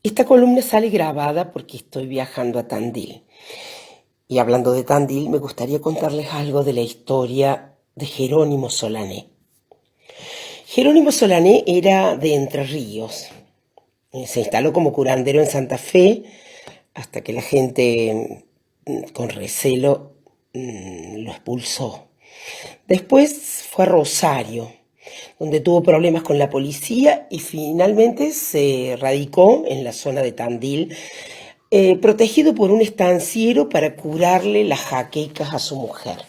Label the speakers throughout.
Speaker 1: Esta columna sale grabada porque estoy viajando a Tandil. Y hablando de Tandil, me gustaría contarles algo de la historia de Jerónimo Solané. Jerónimo Solané era de Entre Ríos. Se instaló como curandero en Santa Fe hasta que la gente, con recelo, lo expulsó. Después fue a Rosario, donde tuvo problemas con la policía y finalmente se radicó en la zona de Tandil, protegido por un estanciero para curarle las jaquecas a su mujer.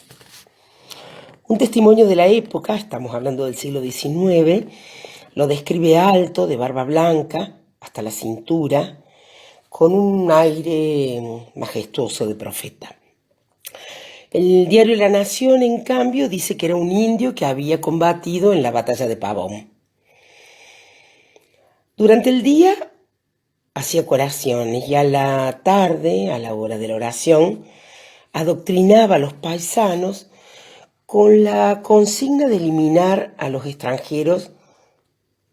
Speaker 1: Un testimonio de la época, estamos hablando del siglo XIX, lo describe alto, de barba blanca hasta la cintura, con un aire majestuoso de profeta. El diario La Nación, en cambio, dice que era un indio que había combatido en la batalla de Pavón. Durante el día hacía oraciones y a la tarde, a la hora de la oración, adoctrinaba a los paisanos con la consigna de eliminar a los extranjeros,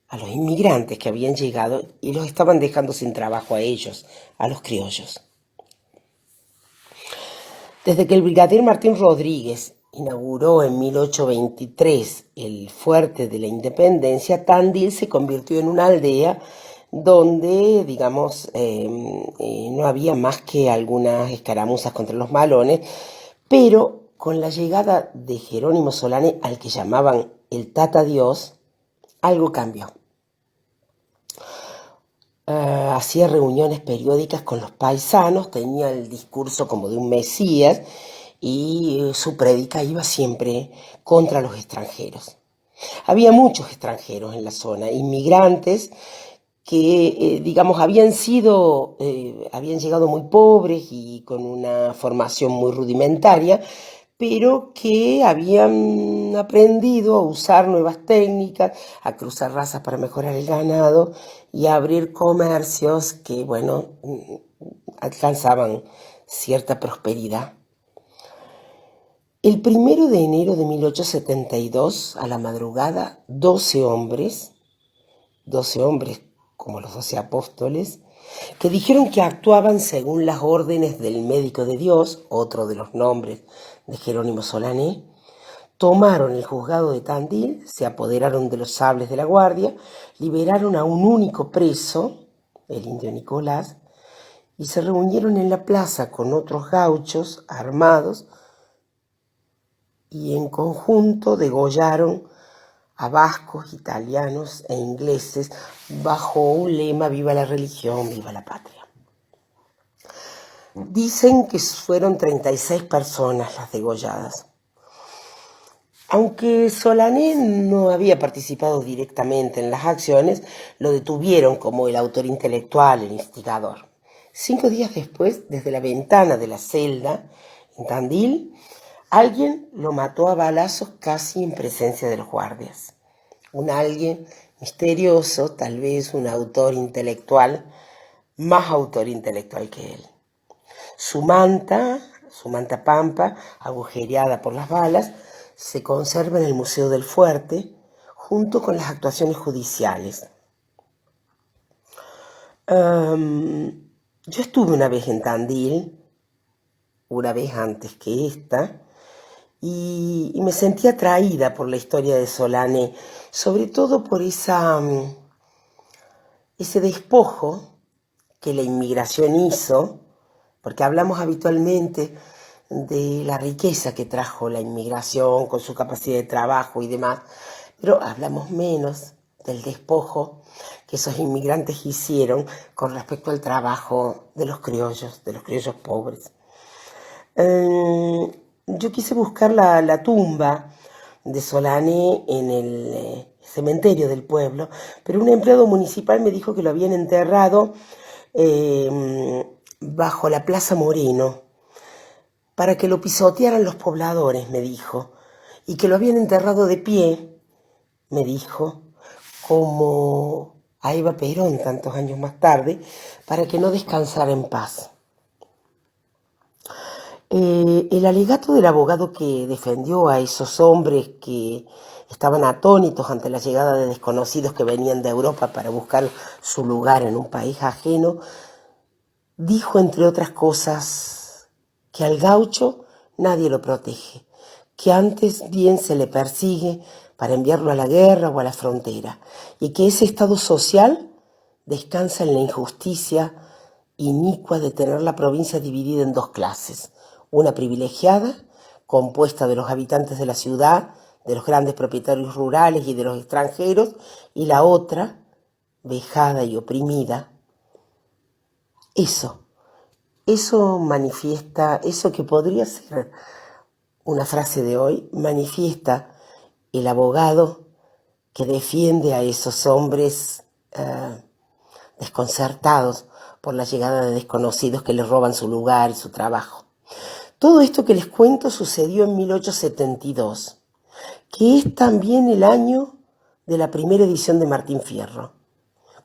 Speaker 1: a los inmigrantes que habían llegado y los estaban dejando sin trabajo a ellos, a los criollos. Desde que el brigadier Martín Rodríguez inauguró en 1823 el Fuerte de la Independencia, Tandil se convirtió en una aldea donde, digamos, no había más que algunas escaramuzas contra los malones, pero con la llegada de Jerónimo Solané, al que llamaban el Tata Dios, algo cambió. Hacía reuniones periódicas con los paisanos, tenía el discurso como de un mesías y su prédica iba siempre contra los extranjeros. Había muchos extranjeros en la zona, inmigrantes que, digamos, habían llegado muy pobres y con una formación muy rudimentaria, pero que habían aprendido a usar nuevas técnicas, a cruzar razas para mejorar el ganado y a abrir comercios que, bueno, alcanzaban cierta prosperidad. El 1 de enero de 1872, a la madrugada, 12 hombres como los 12 apóstoles, que dijeron que actuaban según las órdenes del médico de Dios, otro de los nombres de Jerónimo Solané, tomaron el juzgado de Tandil, se apoderaron de los sables de la guardia, liberaron a un único preso, el indio Nicolás, y se reunieron en la plaza con otros gauchos armados y en conjunto degollaron a vascos, italianos e ingleses bajo un lema: viva la religión, viva la patria. Dicen que fueron 36 personas las degolladas. Aunque Solané no había participado directamente en las acciones, lo detuvieron como el autor intelectual, el instigador. 5 días después, desde la ventana de la celda en Tandil, alguien lo mató a balazos casi en presencia de los guardias. Un alguien misterioso, tal vez un autor intelectual, más autor intelectual que él. Su manta pampa, agujereada por las balas, se conserva en el Museo del Fuerte, junto con las actuaciones judiciales. Yo estuve una vez en Tandil, una vez antes que esta, y me sentí atraída por la historia de Solané, sobre todo por ese despojo que la inmigración hizo, porque hablamos habitualmente de la riqueza que trajo la inmigración con su capacidad de trabajo y demás, pero hablamos menos del despojo que esos inmigrantes hicieron con respecto al trabajo de los criollos pobres. Yo quise buscar la tumba de Solané en el cementerio del pueblo, pero un empleado municipal me dijo que lo habían enterrado bajo la Plaza Moreno, para que lo pisotearan los pobladores, me dijo, y que lo habían enterrado de pie, me dijo, como a Eva Perón tantos años más tarde, para que no descansara en paz. El alegato del abogado que defendió a esos hombres que estaban atónitos ante la llegada de desconocidos que venían de Europa para buscar su lugar en un país ajeno, dijo, entre otras cosas, que al gaucho nadie lo protege, que antes bien se le persigue para enviarlo a la guerra o a la frontera, y que ese estado social descansa en la injusticia inicua de tener la provincia dividida en dos clases, una privilegiada, compuesta de los habitantes de la ciudad, de los grandes propietarios rurales y de los extranjeros, y la otra, vejada y oprimida. Eso manifiesta, eso que podría ser una frase de hoy, manifiesta el abogado que defiende a esos hombres desconcertados por la llegada de desconocidos que les roban su lugar y su trabajo. Todo esto que les cuento sucedió en 1872, que es también el año de la primera edición de Martín Fierro,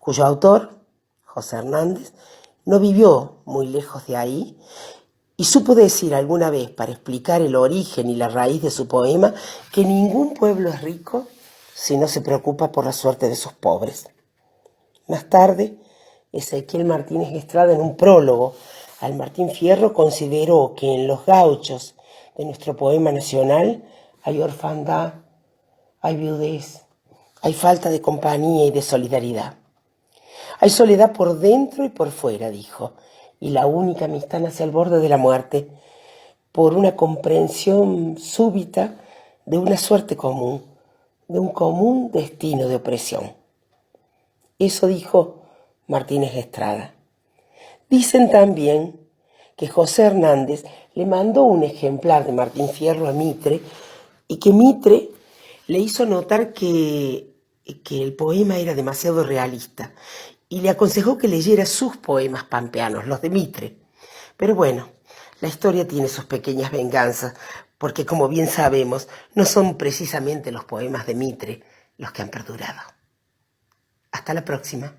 Speaker 1: cuyo autor, José Hernández, no vivió muy lejos de ahí y supo decir alguna vez, para explicar el origen y la raíz de su poema, que ningún pueblo es rico si no se preocupa por la suerte de sus pobres. Más tarde, Ezequiel Martínez Estrada, en un prólogo al Martín Fierro, consideró que en los gauchos de nuestro poema nacional hay orfandad, hay viudez, hay falta de compañía y de solidaridad. Hay soledad por dentro y por fuera, dijo, y la única amistad nace al borde de la muerte, por una comprensión súbita de una suerte común, de un común destino de opresión. Eso dijo Martínez Estrada. Dicen también que José Hernández le mandó un ejemplar de Martín Fierro a Mitre y que Mitre le hizo notar que el poema era demasiado realista y le aconsejó que leyera sus poemas pampeanos, los de Mitre. Pero bueno, la historia tiene sus pequeñas venganzas, porque como bien sabemos, no son precisamente los poemas de Mitre los que han perdurado. Hasta la próxima.